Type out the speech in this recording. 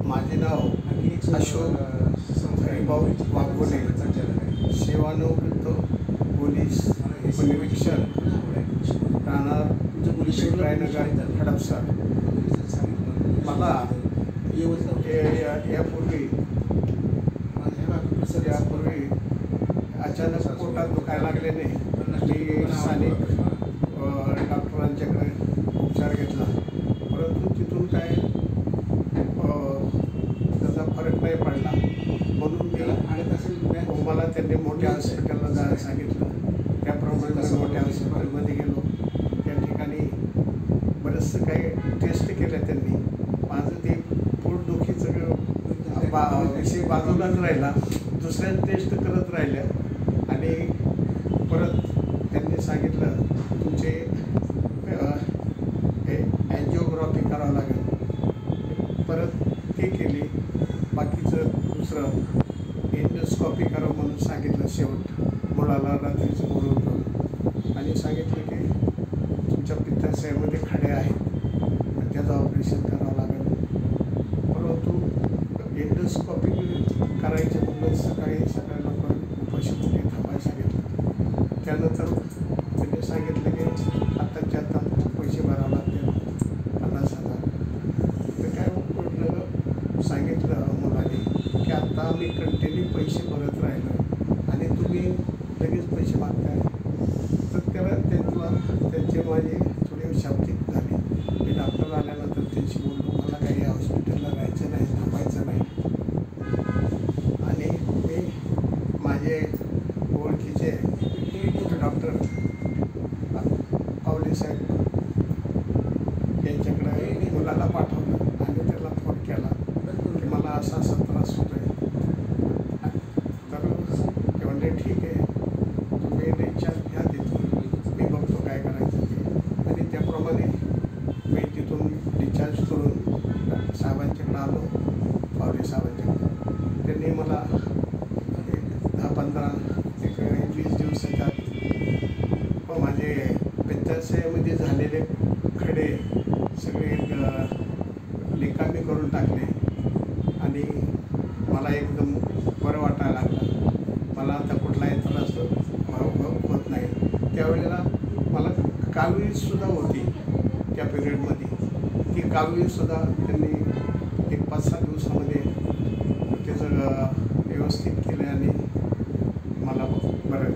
माझे नाव अशोक हरिभाऊ वाघोले, सेवानिवृत्त पोलीस उपनिरीक्षक, राहणार रायनगर हडपसर. मला यापूर्वी अचानक पोटात दुखायला लागल्याने मी स्थानिक डॉक्टरांच्याकडे उपचार घेतला, परंतु तिथून काय त्याचा फरक नाही पडला. म्हणून मी मला त्यांनी मोठ्या हॉस्पिटलला जायला सांगितलं. त्याप्रमाणे मी मोठ्या हॉस्पिटलमध्ये गेलो. त्या ठिकाणी बरंचसं काही टेस्ट केल्या त्यांनी. माझं ते पोटदुखीचं विषय बाजूलाच राहिला, दुसऱ्या टेस्ट करत राहिल्या आणि परत त्यांनी सांगितलं तुमचे अँजिओग्राफी करावं लागेल. परत ते केली. बाकीचं दुसरं एंडोस्कोपी करा म्हणून सांगितलं. शेवट मुलाला रात्रीचं बोलवलं आणि सांगितलं की तुमच्या पित्ताशयामध्ये खडे आहेत, त्याचं ऑपरेशन करावं लागेल. परंतु एंडोस्कोपी करायचे म्हणून सकाळी लवकर उपाशीपोटी थांबायला सांगितलं. त्यानंतर त्यांनी सांगितलं की आत्ताच्या आता पैसे भरावे लागतील 50,000. तर काय म्हटलं, सांगितलं मुलाने की आत्ता आम्ही कंटिन्यू पैसे भरत राहिलो आणि तुम्ही लगेच पैसे मागताय. तर त्यांचे माझे थोडी शाब्दिक झाली. मी डॉक्टर आल्यानंतर त्यांची बोललो, मला काही हॉस्पिटलला राहायचं नाही, थांबायचं नाही. आणि मी माझे ओळखीचे डॉक्टर पावले साहेब यांच्याकडे मुलाला पाठवलं आणि त्याला फोन केला की मला असा त्रास होतो आहे. तर ते म्हणले ठीक आहे, तुम्ही डिस्चार्ज घ्या तिथून, मी बघतो काय करायचं ते. आणि त्याप्रमाणे मी तिथून डिस्चार्ज करून साहेबांच्याकडे आलो, पावले साहेबांच्याकडे. त्यांनी मला 10-15 एक 20 दिवसाच्या माझे पित्ताशयामध्ये झालेले खडे सगळे निकामी करून टाकले आणि मला एकदम बरं वाटायला लागलं. मला आता कुठलाही त्रास होत नाही. त्यावेळेला मला कावीळसुद्धा होती. त्या पिरियडमध्ये ती कावीळसुद्धा त्यांनी एक 5-6 दिवसामध्ये त्याचं व्यवस्थित केलं आणि मला बरं